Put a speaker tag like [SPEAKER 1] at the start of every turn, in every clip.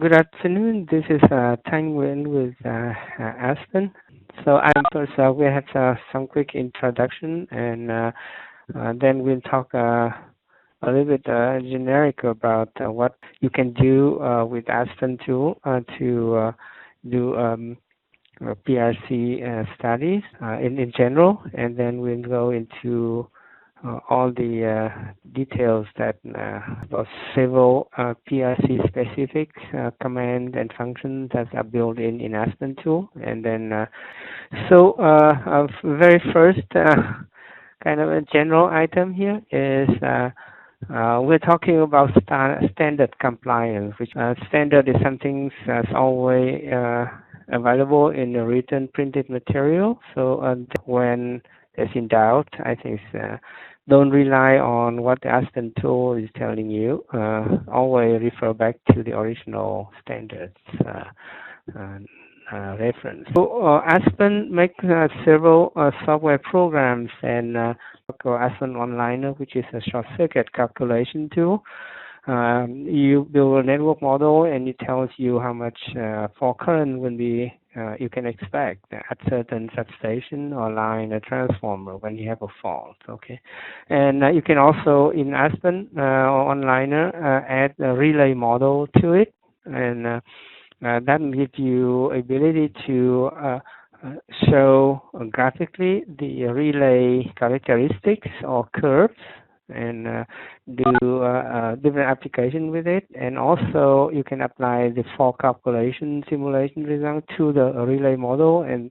[SPEAKER 1] Good afternoon. This is Thanh with ASPEN. So I'm first. We have some quick introduction, and then we'll talk a little bit generic about what you can do with ASPEN tool to do PRC studies in general, and then we'll go into all the details that about several PRC specific command and functions that are built in ASPEN tool. And then very first kind of a general item here is we're talking about standard compliance, which standard is something that's always available in the written printed material. So when there's in doubt, I think don't rely on what the ASPEN tool is telling you. Always refer back to the original standards reference. So ASPEN makes several software programs, and ASPEN OneLiner, which is a short circuit calculation tool. You build a network model, and it tells you how much fault current will be you can expect at certain substation or line or transformer when you have a fault. Okay, and you can also in ASPEN OneLiner add a relay model to it, and that will give you ability to show graphically the relay characteristics or curves, and do different application with it. And also you can apply the fault calculation simulation result to the relay model, and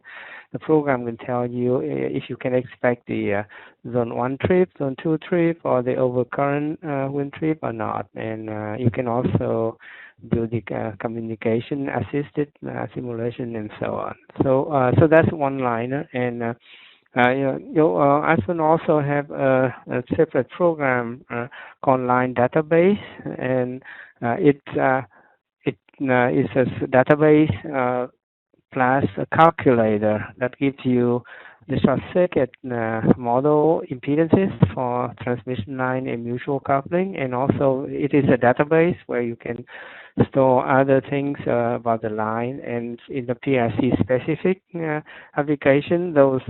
[SPEAKER 1] the program will tell you if you can expect the zone 1 trip, zone 2 trip, or the overcurrent wind trip or not. And you can also do the communication assisted simulation and so on. So that's OneLiner. And ASPEN also have a separate program called Line Database, and it is a database plus a calculator that gives you the short circuit model impedances for transmission line and mutual coupling, and also it is a database where you can store other things about the line. And in the PRC specific application, those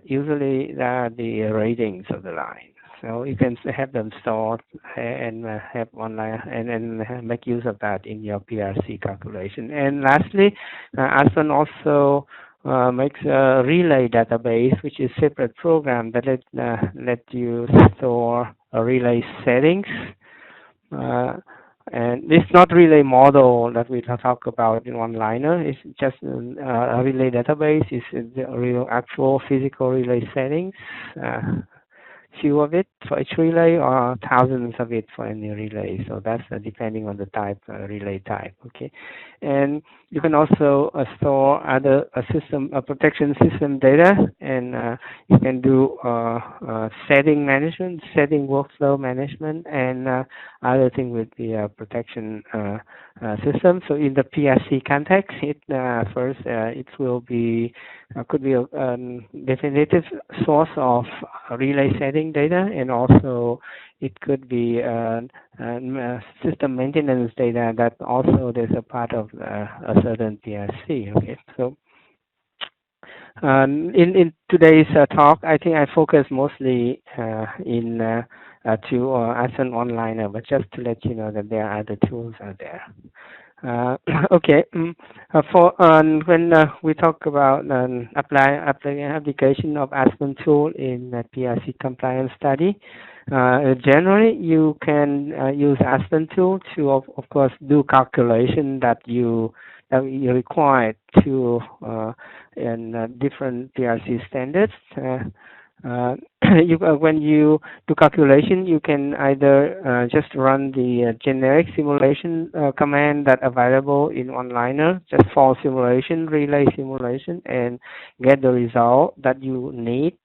[SPEAKER 1] usually are the ratings of the line. So you can have them stored and have online and make use of that in your PRC calculation. And lastly, ASPEN also makes a relay database, which is a separate program that let you store relay settings. And it's not relay model that we talk about in OneLiner. It's just a relay database. It's the real actual physical relay settings. Few of it for each relay, or thousands of it for any relay. So that's depending on the type, relay type. Okay, and you can also store other protection system data, and you can do setting management, setting workflow management, and other thing with the protection system. So in the PRC context, it will be could be a definitive source of relay setting data, and also it could be system maintenance data that also there's a part of a certain PRC. Okay, so in today's talk, I think I focus mostly in to ASPEN OneLiner, but just to let you know that there are other tools out there. Okay, for when we talk about application of ASPEN tool in PRC compliance study, generally you can use ASPEN tool to, of course, do calculation that you require to in different PRC standards. When you do calculation, you can either just run the generic simulation command that available in OneLiner, just fault simulation, relay simulation, and get the result that you need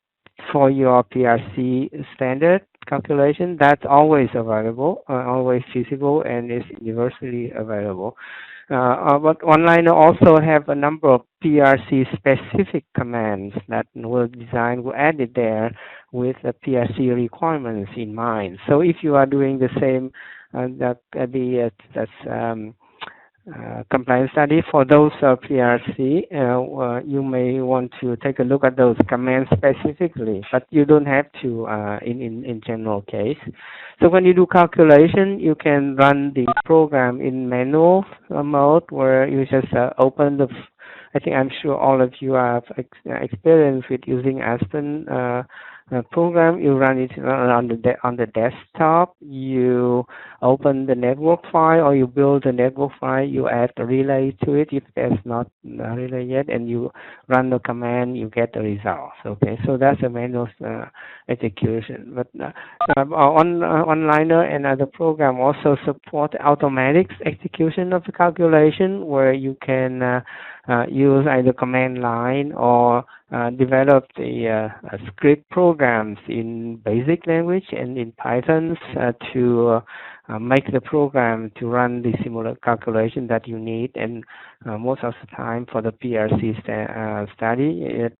[SPEAKER 1] for your PRC standard calculation. That's always available, always feasible, and is universally available. But OneLiner also have a number of PRC specific commands that were added there with the PRC requirements in mind. So if you are doing the same, compliance study. For those PRC, you may want to take a look at those commands specifically, but you don't have to in general case. So when you do calculation, you can run the program in manual mode, where you just open the. I think I'm sure all of you have experience with using ASPEN program. You run it on the desktop. You open the network file, or you build the network file. You add a relay to it if there's not a relay yet, and you run the command. You get the results. Okay, so that's a manual execution. But OneLiner and other program also support automatic execution of the calculation, where you can use either command line or develop the script programs in basic language and in Python to make the program to run the similar calculation that you need. And most of the time for the PRC study,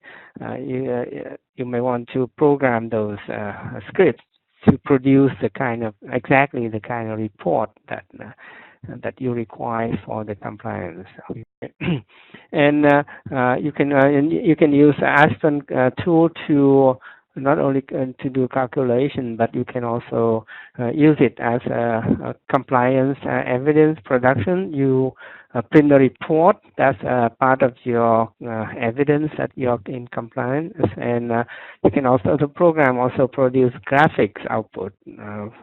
[SPEAKER 1] you may want to program those scripts to produce exactly the kind of report that you require for the compliance. And you can use ASPEN tool to not only to do calculation, but you can also use it as a compliance evidence production. You print the report. That's part of your evidence that you're in compliance. And you can also, the program also produce graphics output,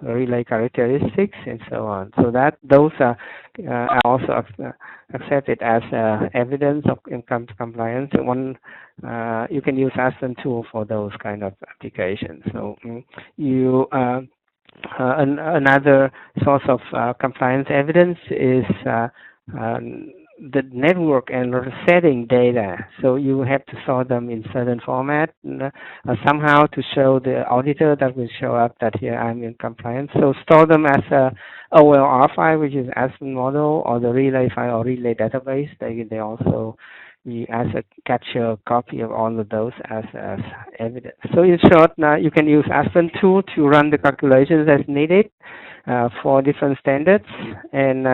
[SPEAKER 1] relay characteristics, and so on. So that those are also accepted as evidence of compliance. You can use ASPEN tool for those kind of applications. So another source of compliance evidence is the network and setting data. So you have to store them in certain format somehow to show the auditor that will show up that here I'm in compliance. So store them as a OLR file, which is ASPEN model, or the relay file or relay database. They also as a capture copy of all of those as evidence. So in short, now you can use ASPEN tool to run the calculations as needed for different standards, and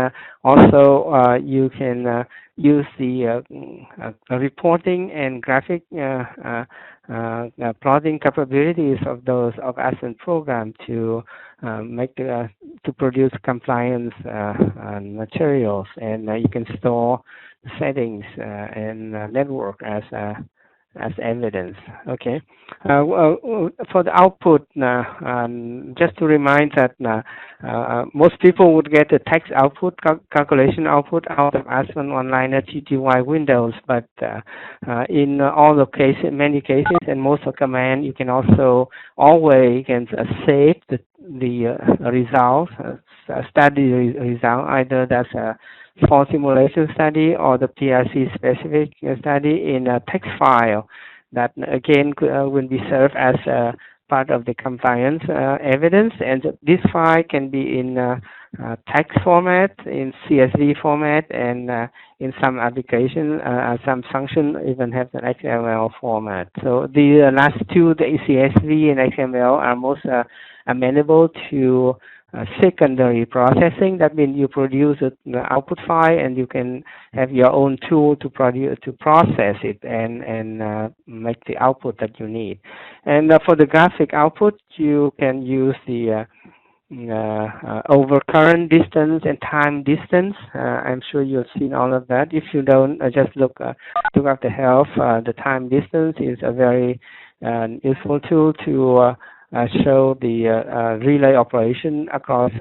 [SPEAKER 1] also you can use the reporting and graphic plotting capabilities of those of ASPEN program to to produce compliance materials, and you can store settings and network as evidence. Okay. For the output, just to remind that most people would get a text output, calculation output out of ASPEN OneLiner TTY windows, but in all the cases, many cases, and most of command, you can also always save the result, study result, either that's a for simulation study or the PRC specific study in a text file that again will be served as part of the compliance evidence. And this file can be in text format, in CSV format, and in some application, some function even have an XML format. So the last two, the CSV and XML, are most amenable to secondary processing. That means you produce an output file, and you can have your own tool to process it and make the output that you need. And for the graphic output, you can use the over current distance and time distance. I'm sure you've seen all of that. If you don't, just look up the help. The time distance is a very useful tool to show the relay operation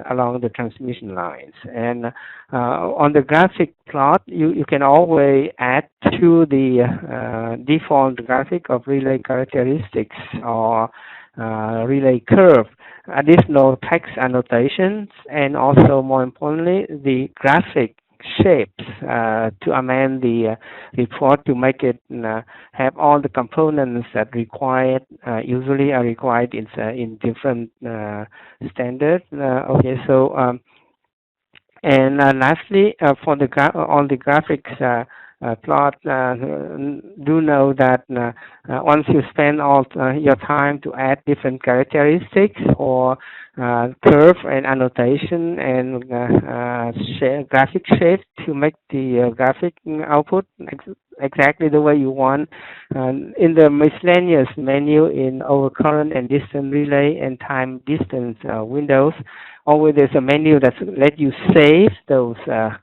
[SPEAKER 1] along the transmission lines. And on the graphic plot, you can always add to the default graphic of relay characteristics or relay curve additional text annotations, and also, more importantly, the graphic shapes to amend the report to make it have all the components that usually are required in different standards. Okay, so and lastly, for all the graphics plot, do know that once you spend all your time to add different characteristics or curve and annotation and graphic shape to make the graphic output exactly the way you want. In the miscellaneous menu in overcurrent and distance relay and time distance windows, always there's a menu that let you save those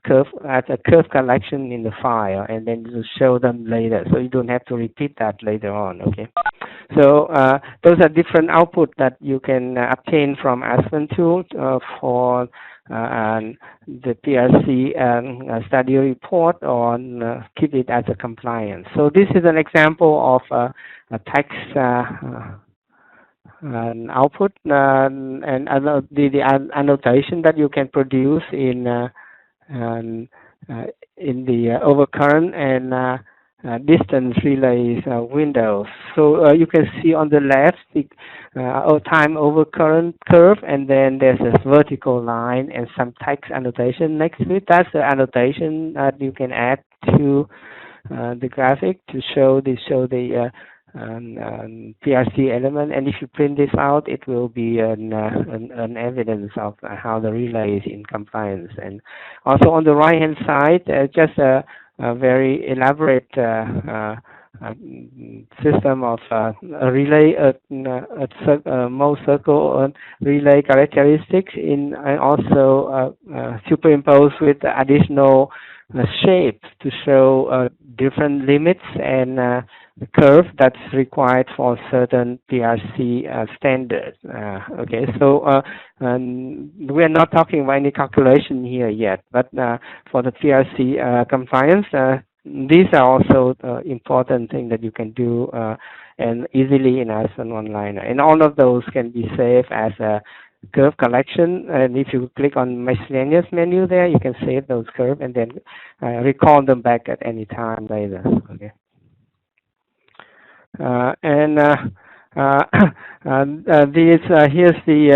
[SPEAKER 1] curve as a curve collection in the file, and then you show them later, so you don't have to repeat that later on. Okay, so those are different output that you can obtain from ASPEN tool for the PRC study report, or keep it as a compliance. So this is an example of a text output and the annotation that you can produce in the overcurrent and distance relays windows. So you can see on the left the time overcurrent curve, and then there's this vertical line and some text annotation next to it. That's the annotation that you can add to the graphic to show the PRC element, and if you print this out, it will be an evidence of how the relay is in compliance. And also on the right hand side, just a very elaborate system of a relay, most circle relay characteristics in, and also superimposed with additional shapes to show different limits and the curve that's required for certain PRC standards. Okay, so we're not talking about any calculation here yet, but for the PRC compliance, these are also important things that you can do and easily in ASPEN OneLiner. And all of those can be saved as a curve collection, and if you click on miscellaneous menu there, you can save those curves and then recall them back at any time later. Okay. Here's the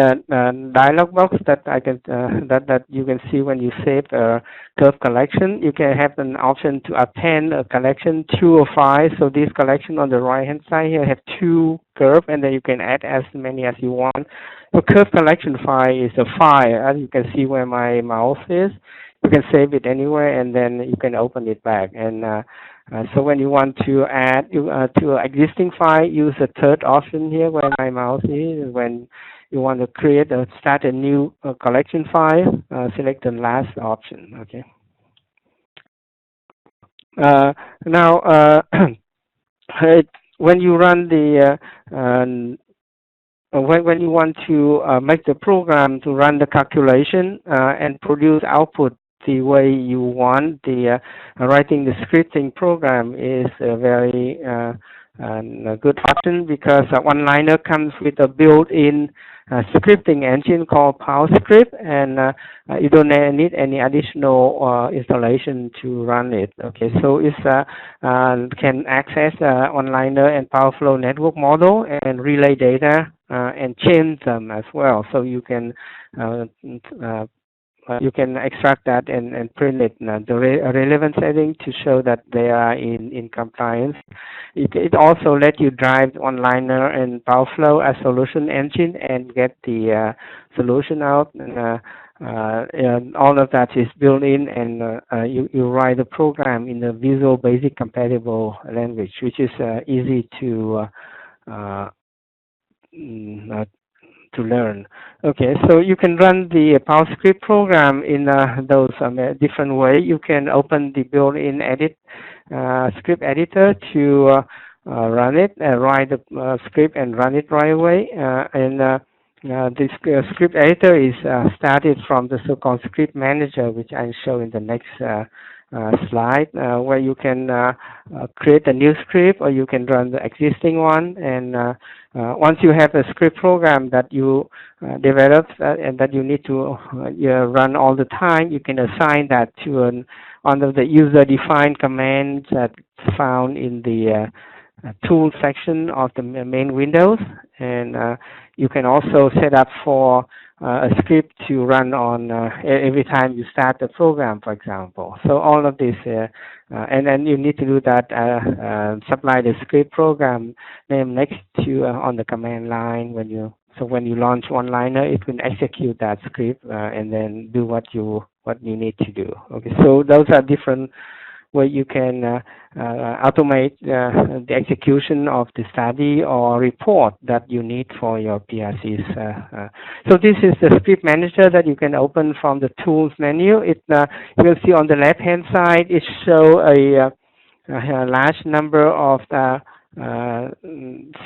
[SPEAKER 1] dialog box that I can that you can see when you save a curve collection. You can have an option to append a collection 2 or 5. So this collection on the right hand side here have 2 curve, and then you can add as many as you want. The curve collection file is a file, as you can see where my mouse is. You can save it anywhere, and then you can open it back. And so when you want to add to an existing file, use the third option here where my mouse is. When you want to start a new collection file, select the last option. Okay. Now, when you run the when you want to make the program to run the calculation and produce output the way you want, the writing the scripting program is a very good option, because OneLiner comes with a built-in scripting engine called PowerScript, and you don't need any additional installation to run it. Okay, so it's can access OneLiner and PowerFlow network model and relay data and change them as well. So you can extract that and print it, the relevant setting to show that they are in compliance. It also let you drive OneLiner and PowerFlow as solution engine and get the solution out. And all of that is built in, and you write the program in the Visual Basic compatible language, which is easy to learn. Okay, so you can run the PowerScript program in those different way. You can open the built-in script editor to run it, write the script and run it right away. This script editor is started from the so-called script manager, which I'll show in the next slide, where you can create a new script, or you can run the existing one. And once you have a script program that you developed and that you need to run all the time, you can assign that to under the user-defined commands that's found in the tool section of the main Windows. And you can also set up for a script to run on every time you start the program, for example. So all of this, and then you need to do that, supply the script program name next to on the command line when you. So when you launch OneLiner, it will execute that script and then do what you need to do. Okay, so those are different where you can automate the execution of the study or report that you need for your PRCs. So this is the script manager that you can open from the tools menu. It you will see on the left hand side it show a large number of the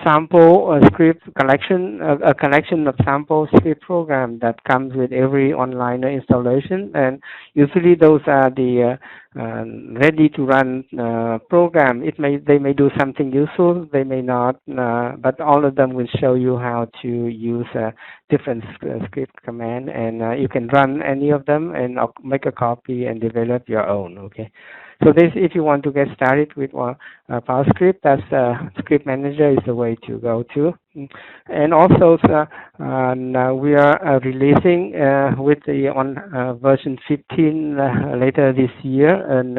[SPEAKER 1] sample script collection, a collection of sample script program that comes with every OneLiner installation, and usually those are the ready to run program. They may do something useful, they may not, but all of them will show you how to use different script command, and you can run any of them and make a copy and develop your own. Okay. So this, if you want to get started with PowerScript, that's Script Manager is the way to go to. And also, now we are releasing with the version 15 later this year, and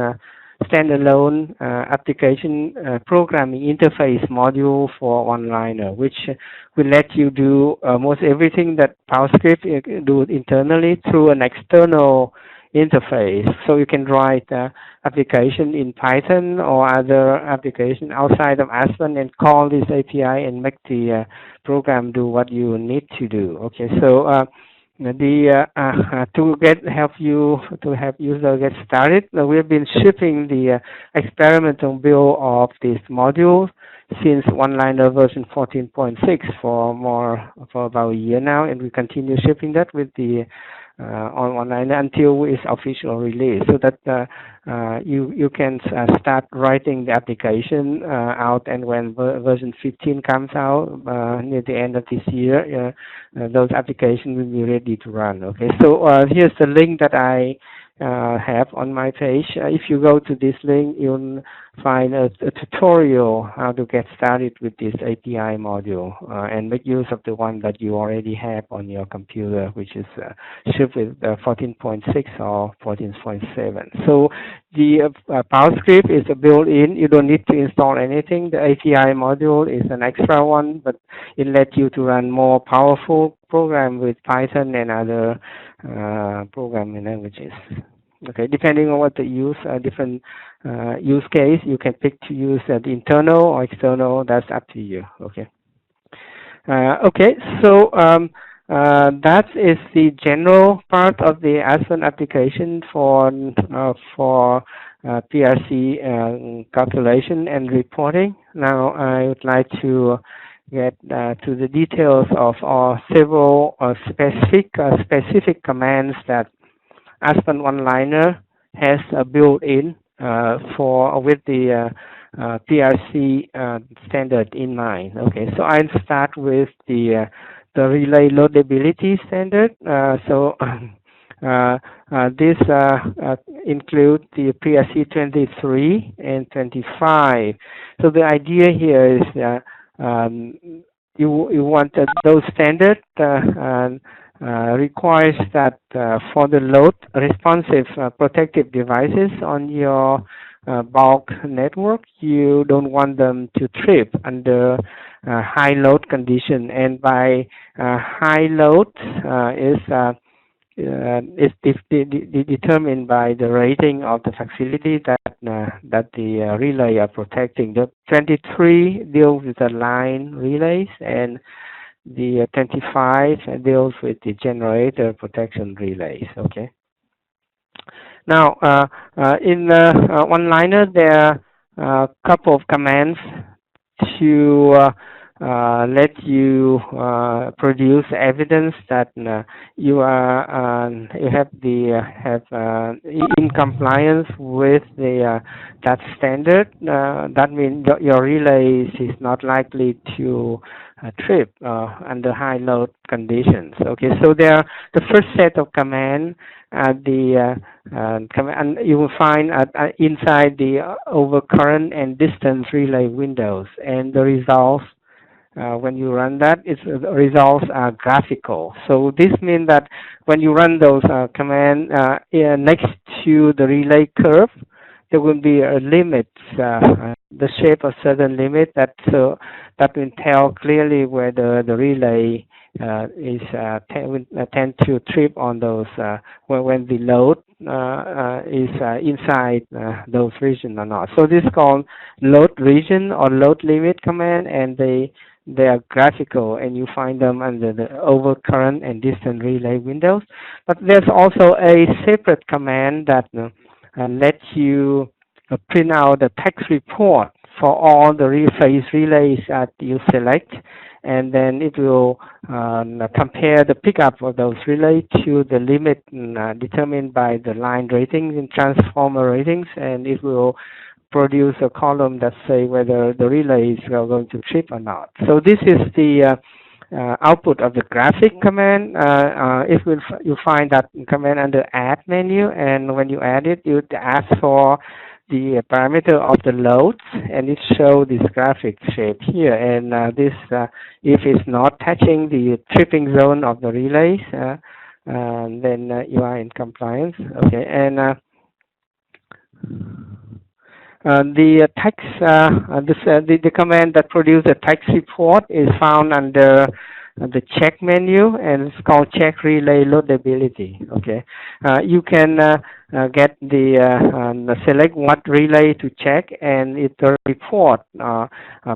[SPEAKER 1] standalone application programming interface module for OneLiner, which will let you do most everything that PowerScript do internally through an external interface. So you can write application in Python or other application outside of Aspen and call this API and make the program do what you need to do. Okay, so to help user get started, we have been shipping the experimental build of this module since OneLiner version 14.6 for about a year now, and we continue shipping that with the on OneLiner until it's official release, so that you can start writing the application out, and when version 15 comes out near the end of this year, those applications will be ready to run. Okay, so here's the link that I have on my page. If you go to this link, you'll find a tutorial how to get started with this API module and make use of the one that you already have on your computer, which is shipped with 14.6 or 14.7. So the PowerScript is a built-in. You don't need to install anything. The API module is an extra one, but it lets you to run more powerful program with Python and other programming languages. Okay, depending on what the different use case, you can pick to use the internal or external. That's up to you. Okay. Okay, so that is the general part of the Aspen application for PRC calculation and reporting. Now I would like to get to the details of several specific commands that Aspen OneLiner has built in with the PRC standard in mind. Okay, so I'll start with the relay loadability standard. This includes the PRC 23 and 25. So the idea here is you want those standards requires that for the load responsive protective devices on your bulk network, you don't want them to trip under high load condition. And by high load is determined by the rating of the facility that the relay are protecting. The 23 deals with the line relays, and the 25 deals with the generator protection relays. Okay. Now, in OneLiner, there are a couple of commands to let you produce evidence that you have in compliance with the that standard. That means your relays is not likely to trip under high load conditions. Okay, so there the first set of command command you will find inside the overcurrent and distance relay windows, and the results when you run that, the results are graphical. So this means that when you run those commands next to the relay curve, there will be a limit, the shape of certain limit that will tell clearly where the relay is tend to trip on those when the load is inside those region or not. So this is called load region or load limit command, and they are graphical, and you find them under the overcurrent and distant relay windows. But there's also a separate command that lets you print out the text report for all the phase relays that you select, and then it will compare the pickup of those relays to the limit determined by the line ratings and transformer ratings, and it will produce a column that say whether the relays are going to trip or not. So this is the output of the graphic command. You find that command under Add menu, and when you add it, you ask for the parameter of the loads, and it shows this graphic shape here. And this, if it's not touching the tripping zone of the relays, then you are in compliance. Okay, and the text, the command that produces a text report is found under the check menu, and it's called check relay loadability. Okay, you can get the select what relay to check, and it will report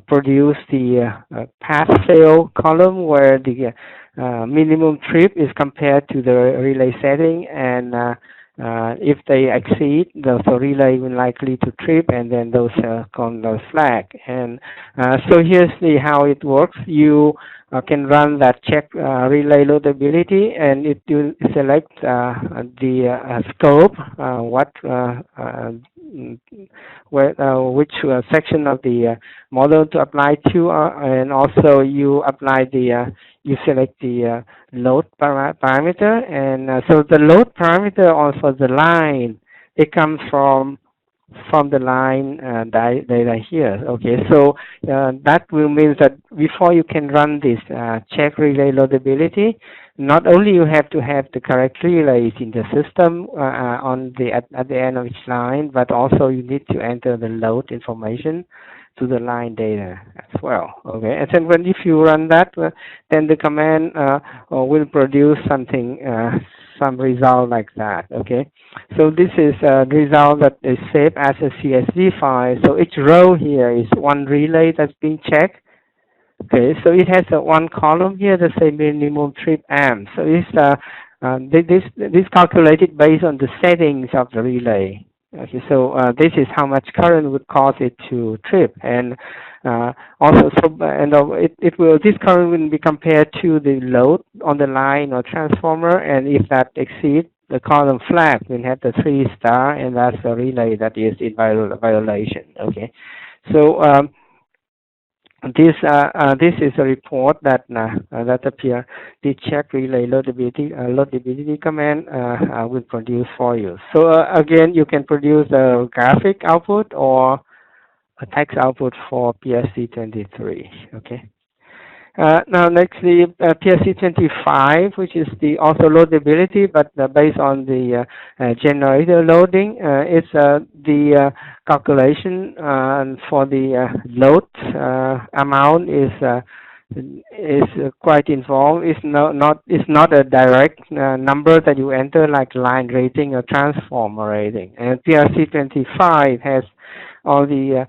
[SPEAKER 1] produce the pass fail column where the minimum trip is compared to the relay setting, and if they exceed, the relay will likely to trip, and then those called those flag. And so here's how it works. You can run that check relay loadability, and it will select the scope, which section of the model to apply to, and also you apply you select the load parameter, and so the load parameter also the line, it comes from the line data here. Okay, so that will mean that before you can run this check relay loadability, not only you have to have the correct relays in the system at the end of each line, but also you need to enter the load information to the line data as well. Okay, and then if you run that, then the command will produce something, some result like that. Okay, so this is a result that is saved as a CSV file. So each row here is one relay that's being checked. Okay, so it has one column here that say minimum trip amp. So it's this calculated based on the settings of the relay. Okay, so this is how much current would cause it to trip, and also this current will be compared to the load on the line or transformer, and if that exceeds, the column flag will have the 3 star, and that's a relay that is in violation. Okay, so this is a report that appear. The check relay loadability command will produce for you. So again, you can produce a graphic output or a text output for PRC 23. Okay. Now next, the PRC 25, which is the also loadability, but based on the generator loading. It's the calculation for the load amount is quite involved. It's not a direct number that you enter like line rating or transformer rating. And PRC 25 has all the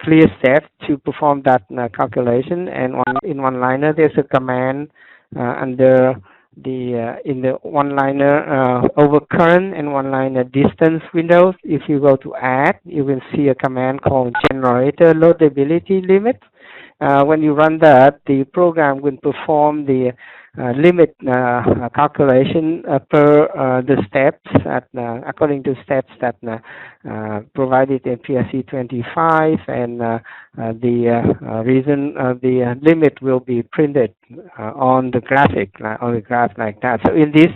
[SPEAKER 1] clear steps to perform that calculation. And in OneLiner, there's a command under in the OneLiner overcurrent and OneLiner distance windows. If you go to Add, you will see a command called generator loadability limit. When you run that, the program will perform the limit calculation per the steps according to steps that provided in PRC 25, and the reason the limit will be printed on the graph like that. So in this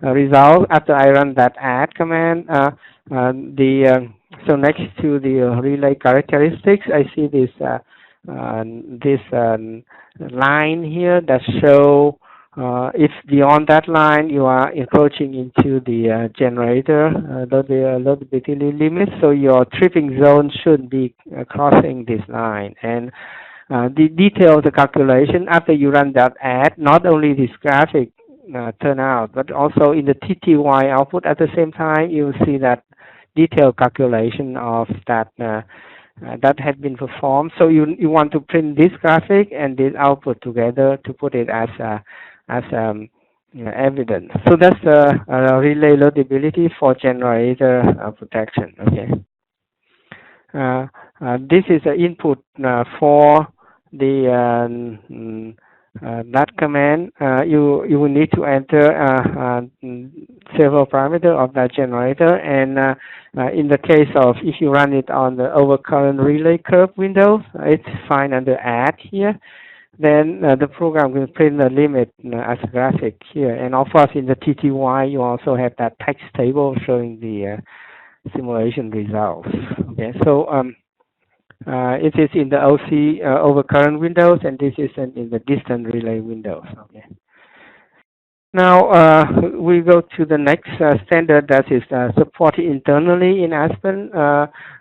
[SPEAKER 1] result, after I run that add command, so next to the relay characteristics, I see this this line here that show if beyond that line you are encroaching into the generator loadability limit, so your tripping zone should be crossing this line. And the detail of the calculation after you run that ad, not only this graphic turn out, but also in the TTY output at the same time, you will see that detailed calculation of that that has been performed. So you want to print this graphic and this output together to put it as evidence. So that's relay loadability for generator protection. Okay. This is the input for the that command. You will need to enter several parameters of that generator, and in the case of if you run it on the overcurrent relay curve window, it's fine under add here. Then the program will print the limit as a graphic here, and of course in the TTY you also have that text table showing the simulation results. Okay, so it is in the OC overcurrent windows, and this is in the distant relay windows. Okay. Now we go to the next standard that is supported internally in ASPEN.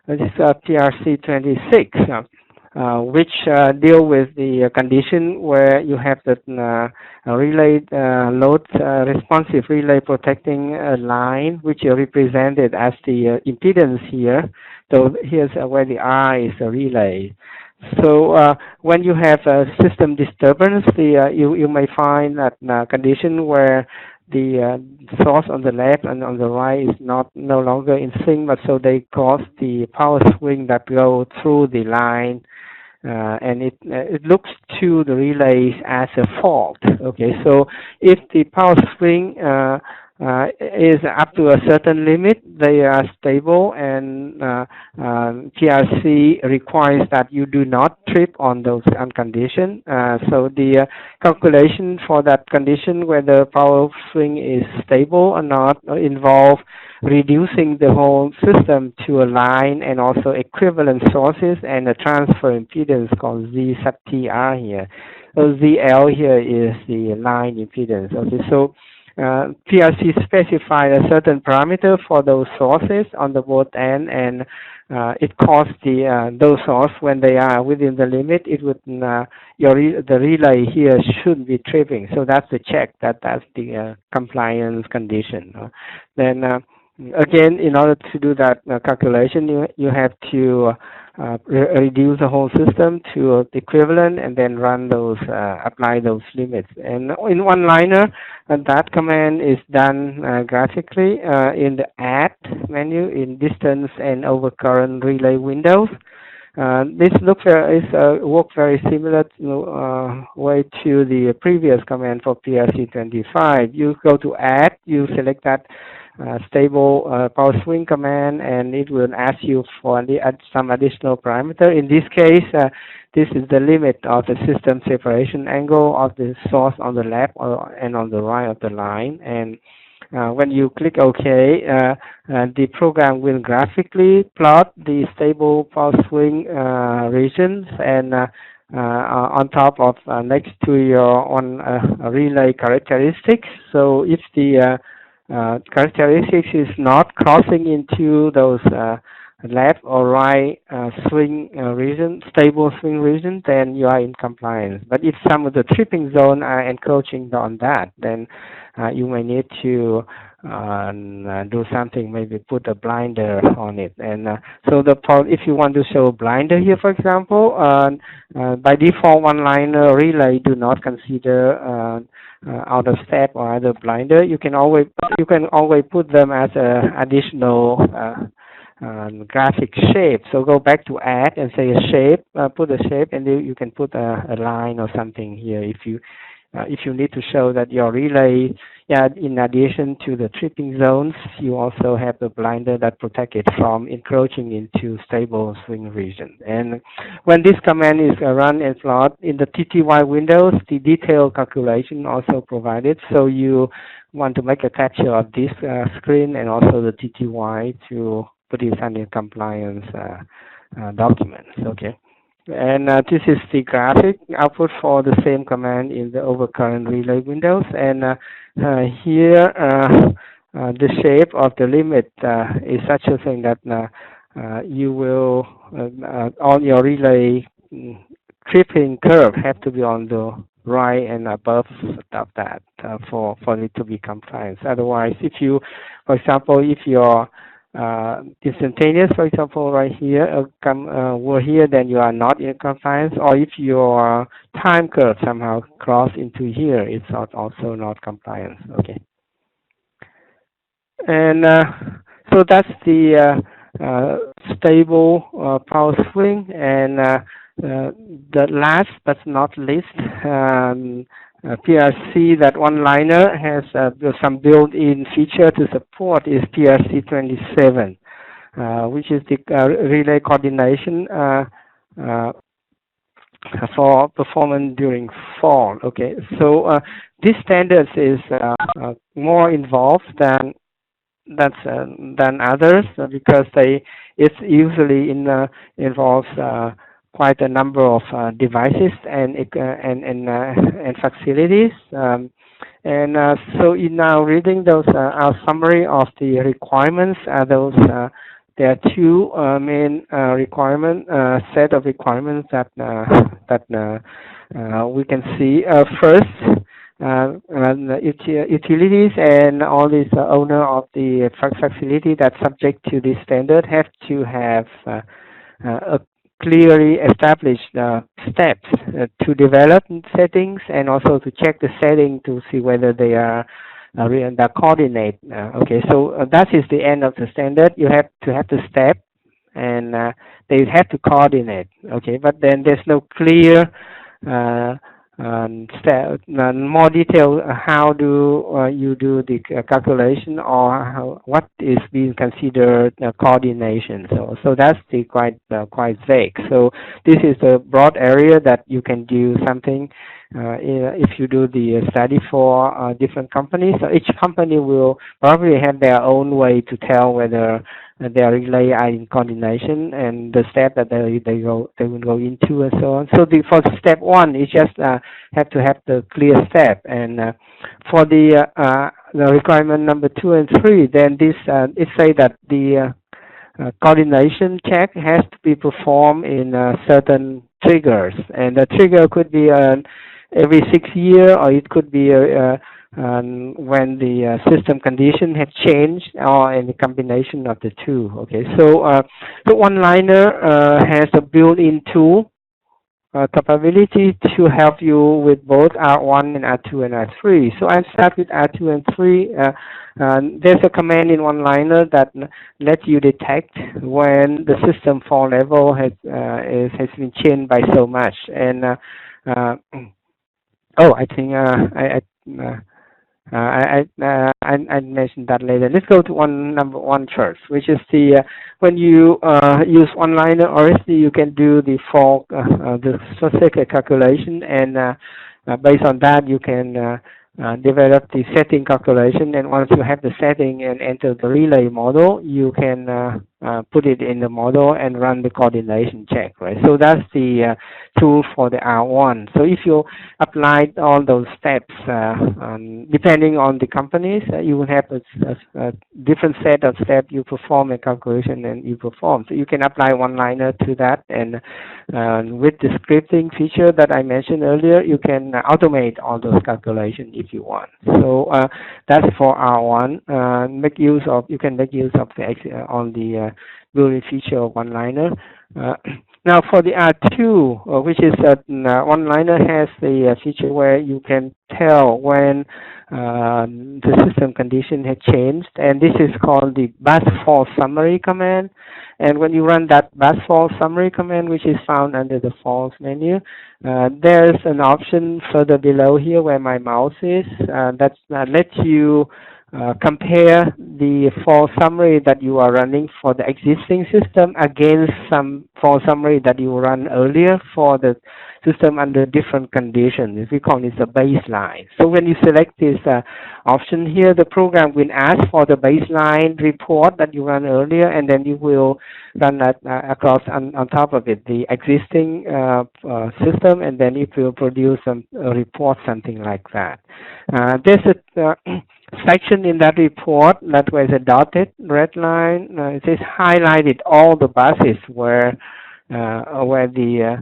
[SPEAKER 1] This is PRC 26, which deal with the condition where you have the relay load responsive relay protecting line, which is represented as the impedance here. So here's where the R is the relay. So when you have a system disturbance, you may find that condition where the source on the left and on the right is no longer in sync, but so they cause the power swing that go through the line, and it looks to the relays as a fault. Okay, so if the power swing is up to a certain limit, they are stable, and PRC requires that you do not trip on those conditions. So the calculation for that condition, whether power swing is stable or not, involve reducing the whole system to a line and also equivalent sources and a transfer impedance called Z sub TR here. So ZL here is the line impedance. Okay, so PRC specify a certain parameter for those sources on the both end, and it caused those sources when they are within the limit, it would the relay here should be tripping. So that's the check that's the compliance condition. Then again, in order to do that calculation, you have to reduce the whole system to the equivalent and then run those, apply those limits. And in OneLiner, that command is done graphically in the add menu in distance and overcurrent relay windows. This looks work very similar way to the previous command for PRC 25. You go to add, you select that stable power swing command, and it will ask you for some additional parameter. In this case, this is the limit of the system separation angle of the source on the left and on the right of the line. And when you click OK, the program will graphically plot the stable power swing regions, and on top of next to your relay characteristics. So if the characteristics is not crossing into those left or right swing region, stable swing region, then you are in compliance. But if some of the tripping zone are encroaching on that, then you may need to do something, maybe put a blinder on it. And so if you want to show a blinder here, for example, by default OneLiner relay do not consider out of step or other blinder. You can always put them as a additional graphic shape. So go back to add and say a shape, put a shape, and you can put a line or something here if you need to show that your relay, in addition to the tripping zones, you also have the blinder that protect it from encroaching into stable swing region. And when this command is run and plot in the TTY windows, the detailed calculation also provided. So you want to make a capture of this screen and also the TTY to put it under compliance documents. Okay. And this is the graphic output for the same command in the overcurrent relay windows. And here, the shape of the limit is such a thing that you will, on your relay tripping curve have to be on the right and above of that for it to be compliant. Otherwise, if you, for example, if your instantaneous, for example, right here, were here, then you are not in compliance. Or if your time curve somehow cross into here, it's also not compliant. Okay. And so that's the stable power swing. And the last but not least, PRC, that OneLiner has some built-in feature to support is PRC 27, which is the relay coordination for performance during fall. Okay, so this standard is more involved than others because it usually involves quite a number of devices and facilities. So in now reading those our summary of the requirements, there are two main set of requirements that we can see. First, utilities and all these owner of the facility that's subject to this standard have to have a clearly established steps to develop settings and also to check the setting to see whether they are coordinate. Okay, so that is the end of the standard. You have to have the step, and they have to coordinate. Okay, but then there's no clear more detail how do you do the calculation or what is being considered coordination. So that's the quite vague. So this is a broad area that you can do something if you do the study for different companies. So each company will probably have their own way to tell whether their relay are in coordination and the step that they will go into and so on. So for step one, you just have to have the clear step. And for the requirement number 2 and 3, then this it say that the coordination check has to be performed in certain triggers, and the trigger could be every 6 years, or it could be when the system condition has changed, or in a combination of the two. Okay, so the OneLiner has a built-in tool capability to help you with both R1 and R2 and R3. So I'll start with R2 and 3. There's a command in OneLiner that lets you detect when the system fault level has been changed by so much. And I think I mentioned that later. Let's go to number one first, which is the when you use OneLiner RSD, you can do the fault the circuit calculation, and based on that, you can develop the setting calculation. And once you have the setting and enter the relay model, you can put it in the model and run the coordination check, right? So that's the tool for the R1. So if you applied all those steps, depending on the companies, you will have a different set of steps. You perform a calculation and you perform. So you can apply OneLiner to that, and with the scripting feature that I mentioned earlier, you can automate all those calculations if you want. So that's for R1. You can make use of the built-in feature of OneLiner. Now for the R2, which is OneLiner has the feature where you can tell when the system condition has changed, and this is called the bus fault summary command. And when you run that bus fault summary command, which is found under the faults menu, there's an option further below here where my mouse is that lets you compare the fault summary that you are running for the existing system against some fault summary that you run earlier for the system under different conditions. We call this a baseline. So when you select this option here, the program will ask for the baseline report that you ran earlier, and then you will run that across on top of it, the existing system, and then it will produce a report, something like that. There's a section in that report that was a dotted red line. It says highlighted all the buses where the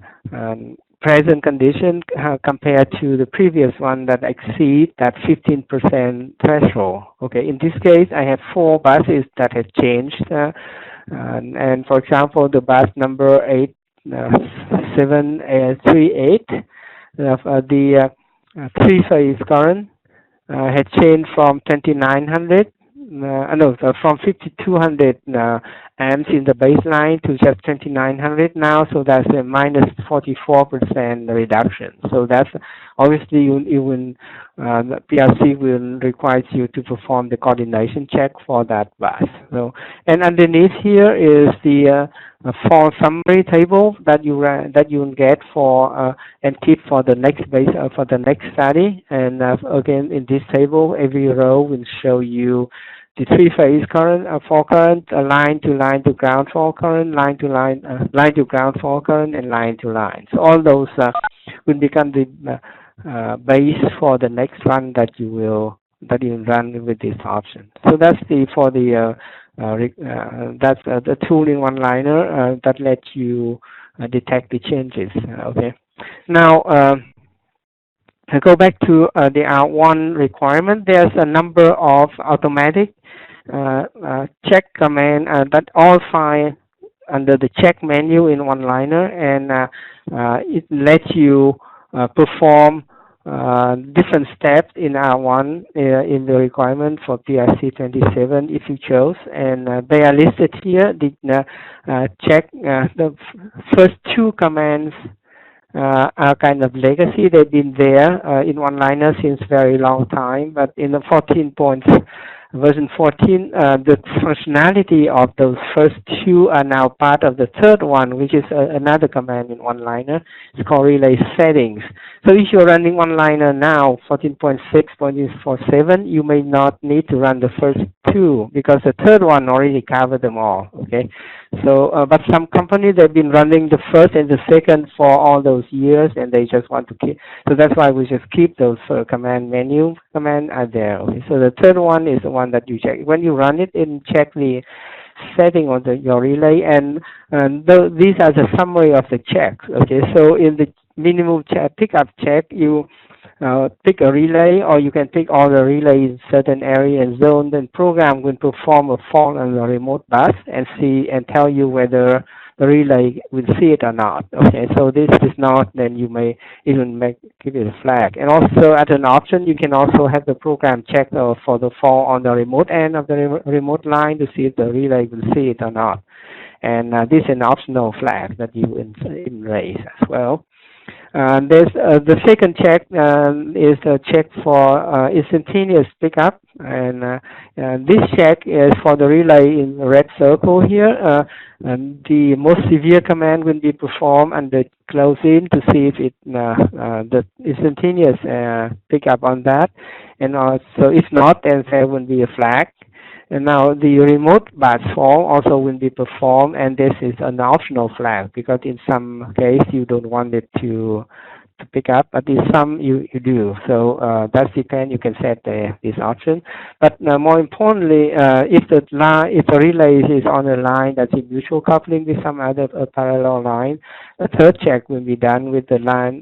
[SPEAKER 1] present condition compared to the previous one that exceed that 15% threshold. Okay, in this case, I have 4 buses that have changed, and for example, the bus number 8738, the 3-phase current had changed from 2900, from 5200 amps in the baseline to just 2900 now, so that's a minus 44% reduction. So that's obviously the PRC will require you to perform the coordination check for that bus. So, and underneath here is the for summary table that you get for and keep for the next for the next study. And again, in this table, every row will show you the 3-phase current, fault current, line to ground fault current, line to ground fault current, and line to line. So all those will become the base for the next run that you will run with this option. So that's the tool in OneLiner that lets you detect the changes. Okay. Now I go back to the R1 requirement. There's a number of automatic check command that all find under the check menu in OneLiner, and it lets you perform different steps in R1 in the requirement for PRC 27 if you chose, and they are listed here. The check the first 2 commands are kind of legacy. They've been there in OneLiner since very long time, but in the version 14, the functionality of those first 2 are now part of the third one, which is another command in OneLiner. It's called relay settings. So if you're running OneLiner now, 14.6.47, you may not need to run the first 2 because the third one already covered them all. Okay. So, but some companies, they've been running the first and the second for all those years, and they just want to keep. So that's why we just keep those command are there. Okay. So the third one is the one that you check. When you run it, check the setting on your relay, and these are the summary of the checks. Okay. So in the minimum pickup check, you pick a relay, or you can pick all the relays in certain area and zone. Then program will perform a fault on the remote bus and tell you whether the relay will see it or not. Okay, so this is not, then you may even give it a flag. And also, as an option, you can also have the program check for the fault on the remote end of the remote line to see if the relay will see it or not. And this is an optional flag that you erase as well. There's the second check is a check for instantaneous pickup, and this check is for the relay in the red circle here. And the most severe command will be performed under close in to see if it the instantaneous pickup on that, and also if not, then there will be a flag. And now the remote bus fault also will be performed, and this is an optional flag because in some case you don't want it to pick up, but in some you do. So that depends. You can set this option. But more importantly, if the relay is on a line that's in mutual coupling with some other parallel line, a third check will be done with the line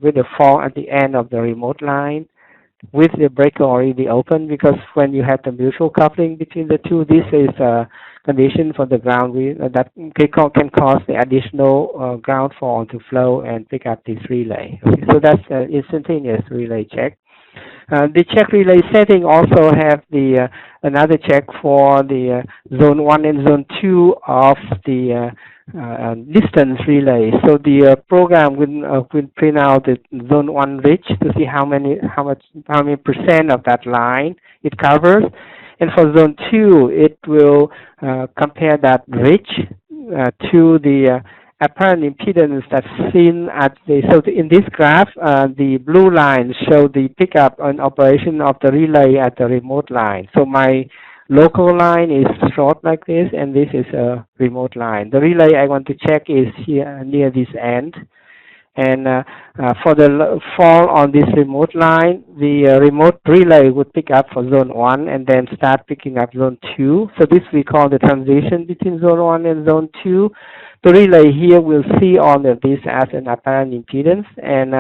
[SPEAKER 1] with the fault at the end of the remote line, with the breaker already open, because when you have the mutual coupling between the two, this is a condition for the ground that can cause the additional ground fault to flow and pick up this relay. Okay, so that's an instantaneous relay check. The check relay setting also have the another check for the zone 1 and zone 2 of the distance relay. So the program will print out the zone 1 reach to see how many percent of that line it covers, and for zone 2 it will compare that reach to the apparent impedance that's seen at the, so in this graph, the blue line show the pickup and operation of the relay at the remote line. So my local line is short like this, and this is a remote line. The relay I want to check is here near this end. And for the fall on this remote line, the remote relay would pick up for zone 1 and then start picking up zone 2. So this we call the transition between zone 1 and zone 2. The relay here will see all of this as an apparent impedance, and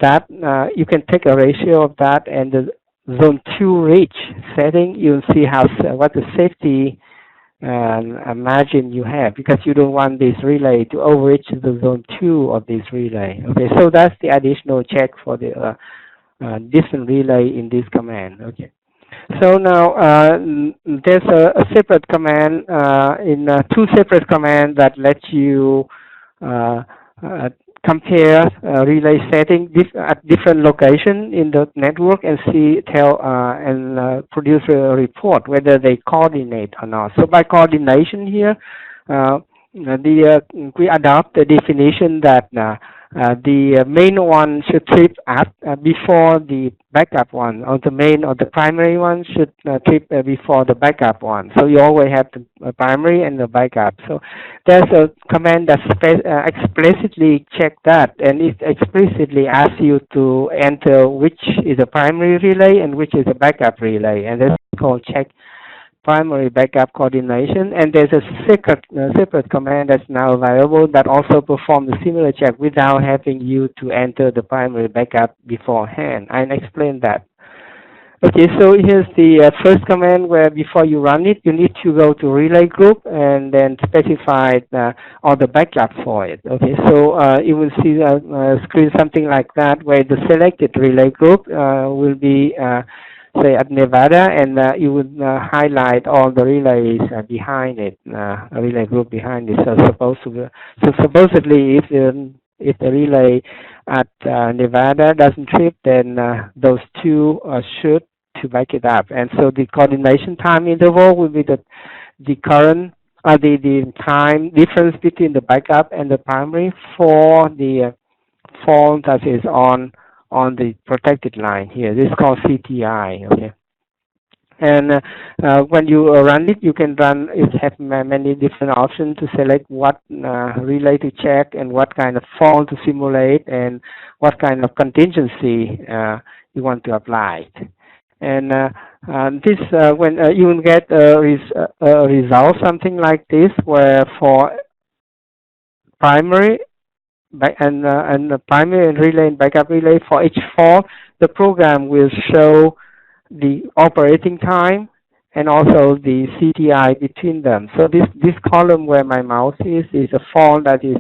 [SPEAKER 1] that you can take a ratio of that and the zone 2 reach setting. You'll see how what the safety margin you have, because you don't want this relay to overreach the zone 2 of this relay. Okay, so that's the additional check for the distance relay in this command. Okay, so now there's a separate command in two separate commands that let you compare relay setting at different location in the network and produce a report whether they coordinate or not. So by coordination here, we adopt the definition that the main one should trip at before the backup one, or the main or the primary one should trip before the backup one. So you always have the primary and the backup. So there's a command that explicitly check that, and it explicitly asks you to enter which is a primary relay and which is a backup relay, and that's called check primary backup coordination. And there's a separate command that's now available that also performs a similar check without having you to enter the primary backup beforehand. I'll explain that. Okay, so here's the first command where before you run it, you need to go to relay group and then specify all the backup for it. Okay, so you will see a screen something like that where the selected relay group will be say at Nevada, and you would highlight all the relays behind it, a relay group behind it. So supposedly, if the relay at Nevada doesn't trip, then those two should to back it up. And so the coordination time interval will be the current the time difference between the backup and the primary for the fault that is on the protected line here. This is called CTI. Okay. And when you run it, you can run it, have many different options to select what relay to check and what kind of fault to simulate and what kind of contingency you want to apply. And this when you will get a result something like this, where for primary and the primary relay and backup relay, for each fault, the program will show the operating time and also the CTI between them. So this column where my mouse is a fault that is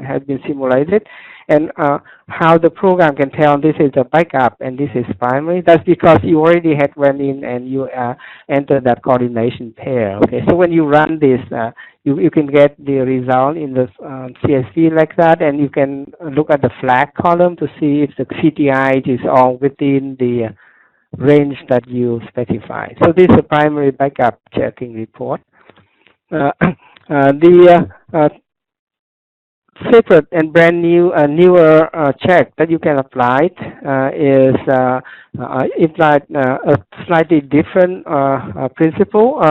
[SPEAKER 1] has been simulated, and how the program can tell this is a backup and this is primary. That's because you already had went in and you entered that coordination pair. Okay, so when you run this, you can get the result in the CSV like that, and you can look at the flag column to see if the CTI is all within the range that you specify. So this is a primary backup checking report. The separate and brand new newer check that you can apply is implied a slightly different principle.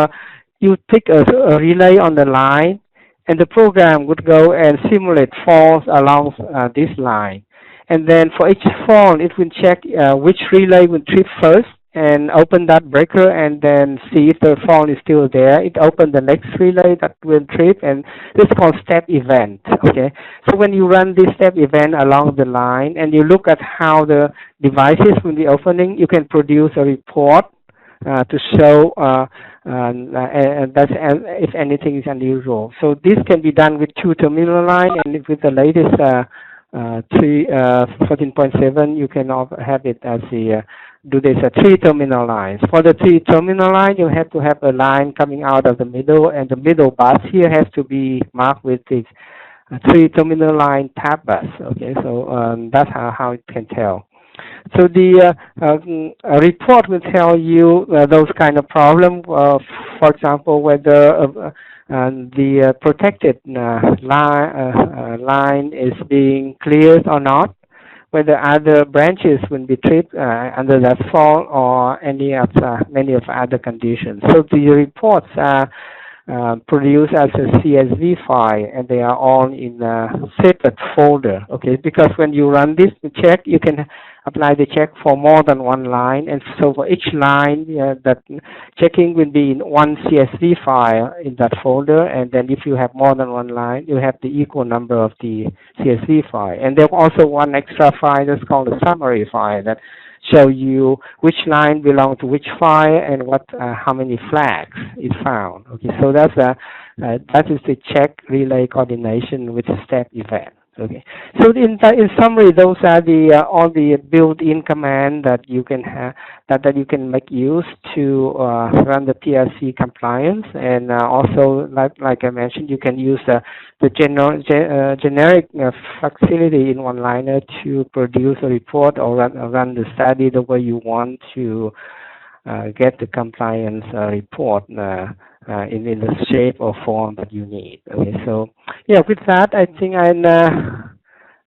[SPEAKER 1] You pick a relay on the line, and the program would go and simulate faults along this line. And then for each fault, it will check which relay will trip first and open that breaker, and then see if the fault is still there. It opens the next relay that will trip, and this is called step event. Okay, so when you run this step event along the line and you look at how the devices will be opening, you can produce a report to show that's if anything is unusual. So this can be done with 2 terminal line, and with the latest 14.7, you can have it as the do this 3 terminal lines. For the 3 terminal line, you have to have a line coming out of the middle, and the middle bus here has to be marked with this 3 terminal line tab bus. Okay, so that's how it can tell. So the report will tell you those kind of problem. For example, whether the protected line is being cleared or not, whether other branches will be tripped under that fault, or any of many of other conditions. So the reports are produced as a CSV file, and they are all in a separate folder. Okay, because when you run this check, you can apply the check for more than one line, and so for each line, that checking will be in one CSV file in that folder, and then if you have more than one line, you have the equal number of the CSV file. And there's also one extra file that's called a summary file that show you which line belong to which file and what how many flags is found. Okay, so that's that is the check relay coordination with step event. Okay, so in summary, those are the all the built-in command that you can have that you can make use to run the PRC compliance, and also like I mentioned, you can use the generic facility in OneLiner to produce a report or run the study the way you want to get the compliance report in the shape or form that you need. Okay, so yeah, with that, I think I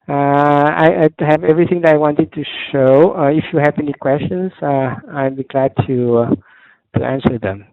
[SPEAKER 1] have everything that I wanted to show. If you have any questions, I'd be glad to answer them.